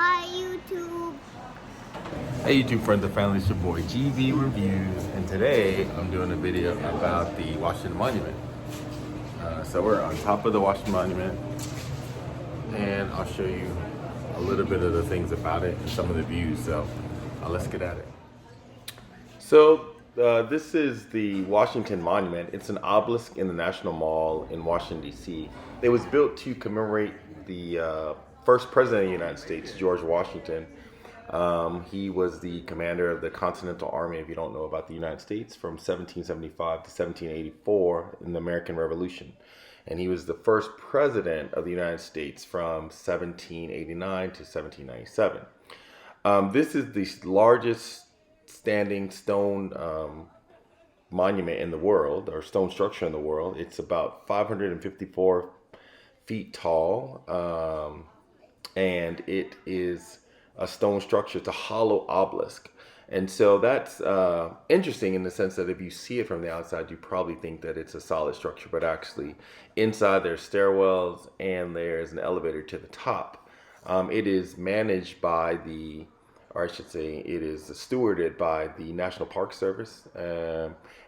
Hi YouTube. Hey YouTube friends and family, it's your boy GV Reviews, and today I'm doing a video about the Washington Monument. So we're on top of the Washington Monument, and I'll show you a little bit of the things about it and some of the views. So let's get at it. This is the Washington Monument. It's an obelisk in the National Mall in Washington, D.C. It was built to commemorate the first president of the United States, George Washington. He was the commander of the Continental Army, if you don't know about the United States, from 1775 to 1784 in the American Revolution. And he was the first president of the United States from 1789 to 1797. This is the largest standing stone monument in the world, or stone structure in the world. It's about 554 feet tall, and it is a stone structure. It's a hollow obelisk. And so that's interesting in the sense that if you see it from the outside, you probably think that it's a solid structure, but actually inside there's stairwells and there's an elevator to the top. It is managed by or I should say, it is stewarded by the National Park Service.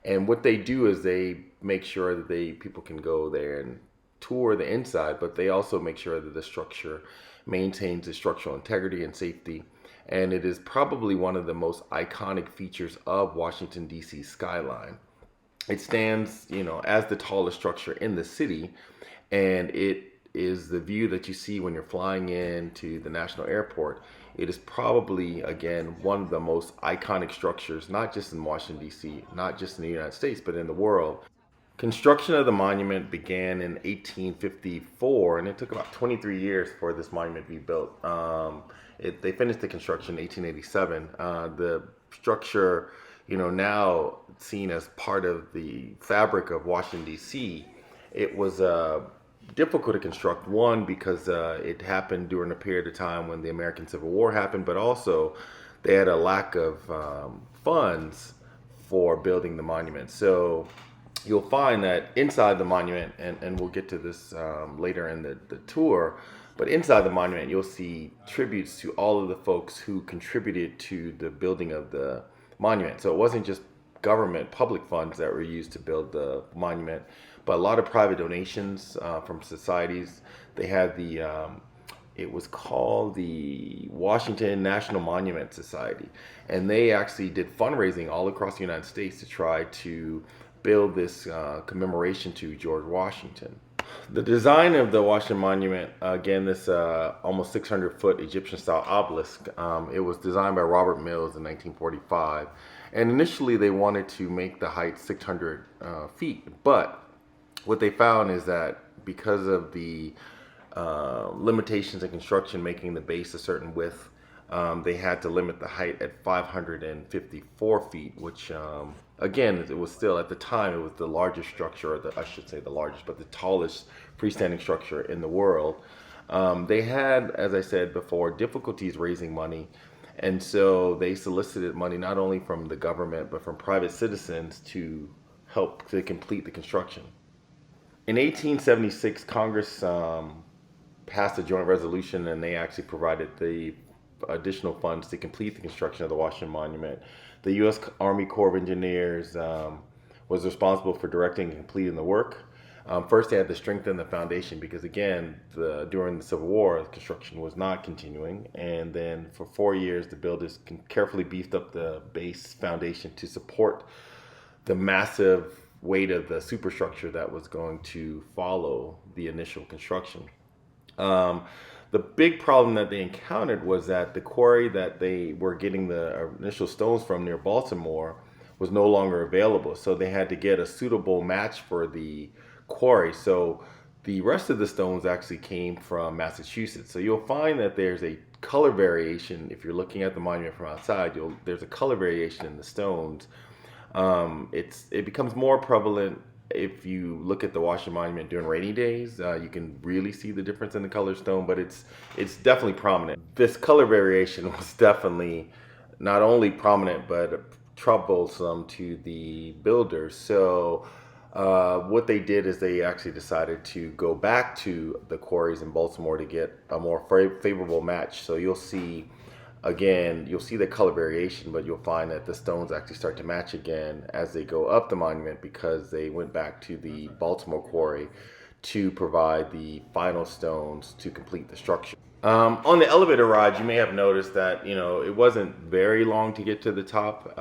And what they do is they make sure that people can go there and tour the inside, but they also make sure that the structure maintains its structural integrity and safety. And it is probably one of the most iconic features of Washington, D.C. skyline. It stands, as the tallest structure in the city, and it is the view that you see when you're flying into the National Airport. It is probably, again, one of the most iconic structures, not just in Washington, D.C., not just in the United States, but in the world. Construction of the monument began in 1854, and it took about 23 years for this monument to be built. They finished the construction in 1887. The structure, now seen as part of the fabric of Washington, D.C., it was difficult to construct. One, because it happened during a period of time when the American Civil War happened, but also they had a lack of funds for building the monument. So you'll find that inside the monument, and we'll get to this later in the tour, but inside the monument you'll see tributes to all of the folks who contributed to the building of the monument. So it wasn't just government public funds that were used to build the monument, but a lot of private donations from societies. They had it was called the Washington National Monument Society, and they actually did fundraising all across the United States to try to build this commemoration to George Washington. The design of the Washington Monument, again, this almost 600-foot Egyptian-style obelisk, it was designed by Robert Mills in 1945. And initially they wanted to make the height 600 feet, but what they found is that because of the limitations in construction, making the base a certain width, they had to limit the height at 554 feet, which again, it was still, at the time, it was the largest structure, or I should say the largest, but the tallest freestanding structure in the world. They had, as I said before, difficulties raising money. And so they solicited money not only from the government, but from private citizens to help to complete the construction. In 1876, Congress passed a joint resolution, and they actually provided the additional funds to complete the construction of the Washington Monument. The U.S. Army Corps of Engineers was responsible for directing and completing the work. First, they had to strengthen the foundation because, again, during the Civil War, construction was not continuing. And then for 4 years, the builders carefully beefed up the base foundation to support the massive weight of the superstructure that was going to follow the initial construction. The big problem that they encountered was that the quarry that they were getting the initial stones from near Baltimore was no longer available. So they had to get a suitable match for the quarry. So the rest of the stones actually came from Massachusetts. So you'll find that there's a color variation. If you're looking at the monument from outside, there's a color variation in the stones. It becomes more prevalent if you look at the Washington Monument during rainy days. You can really see the difference in the color stone, but it's definitely prominent. This color variation was definitely not only prominent, but troublesome to the builders. So What they did is they actually decided to go back to the quarries in Baltimore to get a more favorable match. So you'll see, again, you'll see the color variation, but you'll find that the stones actually start to match again as they go up the monument because they went back to the Baltimore quarry to provide the final stones to complete the structure. On the elevator ride, you may have noticed that it wasn't very long to get to the top.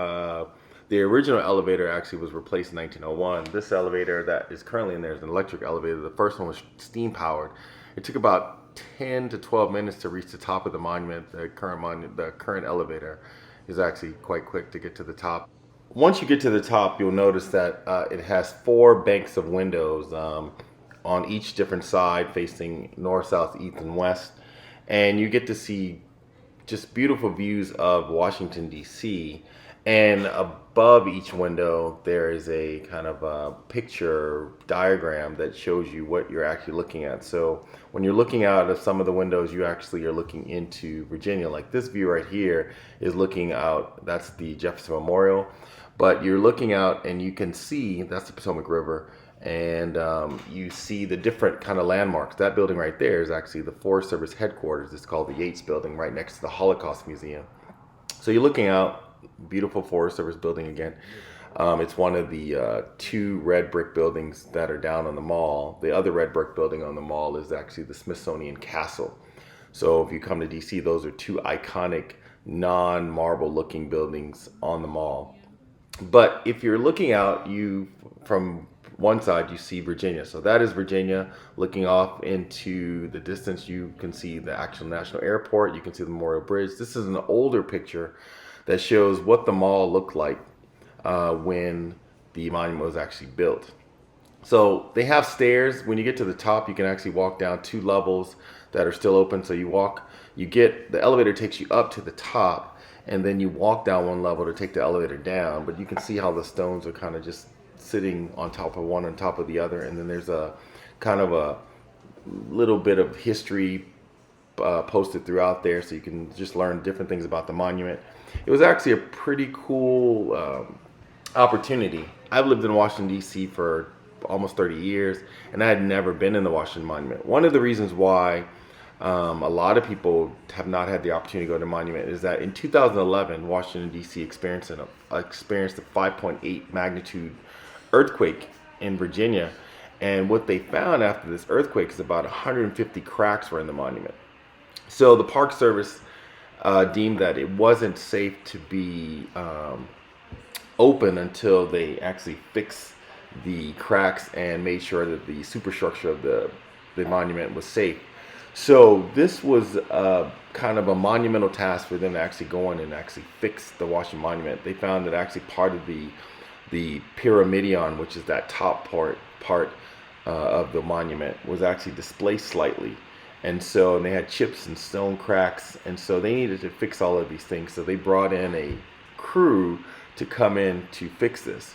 The original elevator actually was replaced in 1901. This elevator that is currently in there is an electric elevator. The first one was steam powered. It took about 10 to 12 minutes to reach the top of the monument. The current elevator is actually quite quick to get to the top. Once you get to the top, you'll notice that it has four banks of windows on each different side facing north, south, east, and west. And you get to see just beautiful views of Washington, D.C. And above each window, there is a kind of a picture diagram that shows you what you're actually looking at. So when you're looking out of some of the windows, you actually are looking into Virginia. Like this view right here is looking out, that's the Jefferson Memorial. But you're looking out and you can see, that's the Potomac River, and you see the different kind of landmarks. That building right there is actually the Forest Service headquarters. It's called the Yates Building, right next to the Holocaust Museum. So you're looking out, beautiful Forest Service building again. It's one of the two red brick buildings that are down on the mall. The other red brick building on the mall is actually the Smithsonian Castle. So if you come to DC, those are two iconic non-marble looking buildings on the mall. But if you're looking out, you from one side you see Virginia. So that is Virginia. Looking off into the distance, you can see the actual national airport. You can see the Memorial Bridge. This is an older picture that shows what the mall looked like when the monument was actually built. So they have stairs. When you get to the top, you can actually walk down two levels that are still open. So the elevator takes you up to the top, and then you walk down one level to take the elevator down. But you can see how the stones are kind of just sitting on top of one on top of the other. And then there's a kind of a little bit of history posted throughout there, so you can just learn different things about the monument. It was actually a pretty cool opportunity. I've lived in Washington, D.C. for almost 30 years, and I had never been in the Washington Monument. One of the reasons why a lot of people have not had the opportunity to go to the monument is that in 2011, Washington, D.C. experienced a 5.8 magnitude earthquake in Virginia. And what they found after this earthquake is about 150 cracks were in the monument. So the Park Service deemed that it wasn't safe to be open until they actually fixed the cracks and made sure that the superstructure of the monument was safe. So this was kind of a monumental task for them to actually go in and actually fix the Washington Monument. They found that actually part of the pyramidion, which is that top part of the monument, was actually displaced slightly. And they had chips and stone cracks, and so they needed to fix all of these things. So they brought in a crew to come in to fix this.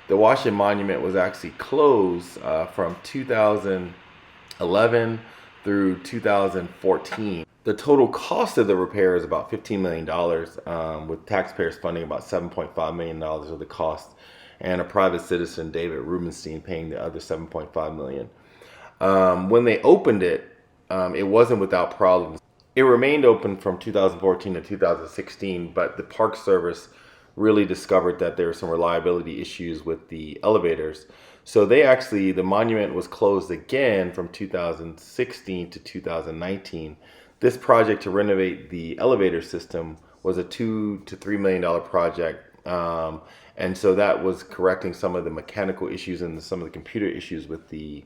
The Washington Monument was actually closed from 2011 through 2014. The total cost of the repair is about $15 million, with taxpayers funding about $7.5 million of the cost, and a private citizen, David Rubenstein, paying the other $7.5 million. When they opened it, it wasn't without problems. It remained open from 2014 to 2016, but the Park Service really discovered that there were some reliability issues with the elevators. So the monument was closed again from 2016 to 2019. This project to renovate the elevator system was a $2 to $3 million project. And so that was correcting some of the mechanical issues and some of the computer issues with the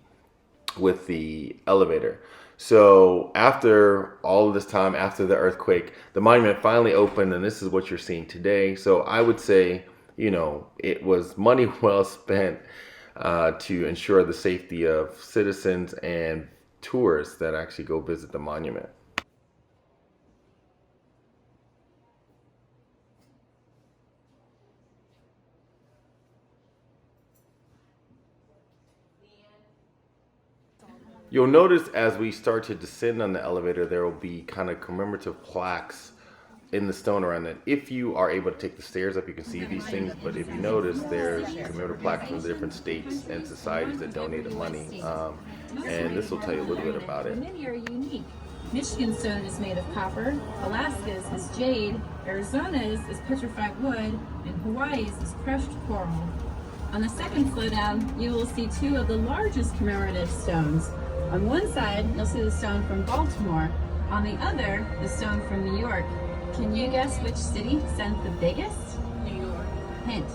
elevator. So after all of this time, after the earthquake, the monument finally opened, and this is what you're seeing today. So I would say, it was money well spent to ensure the safety of citizens and tourists that actually go visit the monument. You'll notice as we start to descend on the elevator, there will be kind of commemorative plaques in the stone around it. If you are able to take the stairs up, you can see these things. But if you notice, there's commemorative plaques from the different states and societies that donated money. And this will tell you a little bit about it. Many are unique. Michigan stone is made of copper, Alaska's is jade, Arizona's is petrified wood, and Hawaii's is crushed coral. On the second flow down, you will see two of the largest commemorative stones. On one side, you'll see the stone from Baltimore. On the other, the stone from New York. Can you guess which city sent the biggest? New York. Hint.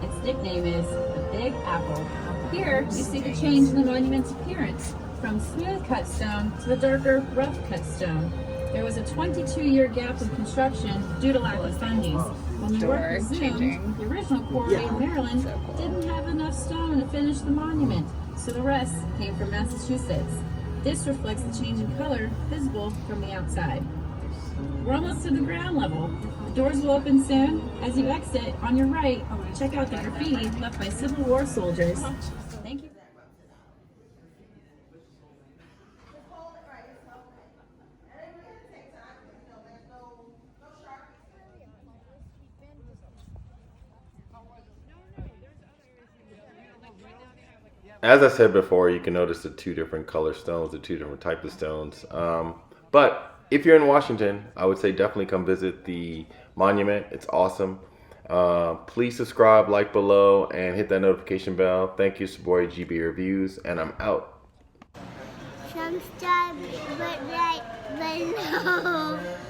Its nickname is the Big Apple. Here, you see the change in the monument's appearance, from smooth cut stone to the darker, rough cut stone. There was a 22-year gap in construction due to lack of funding. When New York resumed, the original quarry in Maryland didn't have enough stone to finish the monument, so the rest came from Massachusetts. This reflects the change in color visible from the outside. We're almost to the ground level. The doors will open soon. As you exit, on your right, check out the graffiti left by Civil War soldiers. Thank you. As I said before, you can notice the two different color stones, the two different types of stones. But if you're in Washington, I would say definitely come visit the monument. It's awesome. Please subscribe, like below, and hit that notification bell. Thank you, boy GB Reviews, and I'm out. Subscribe right below.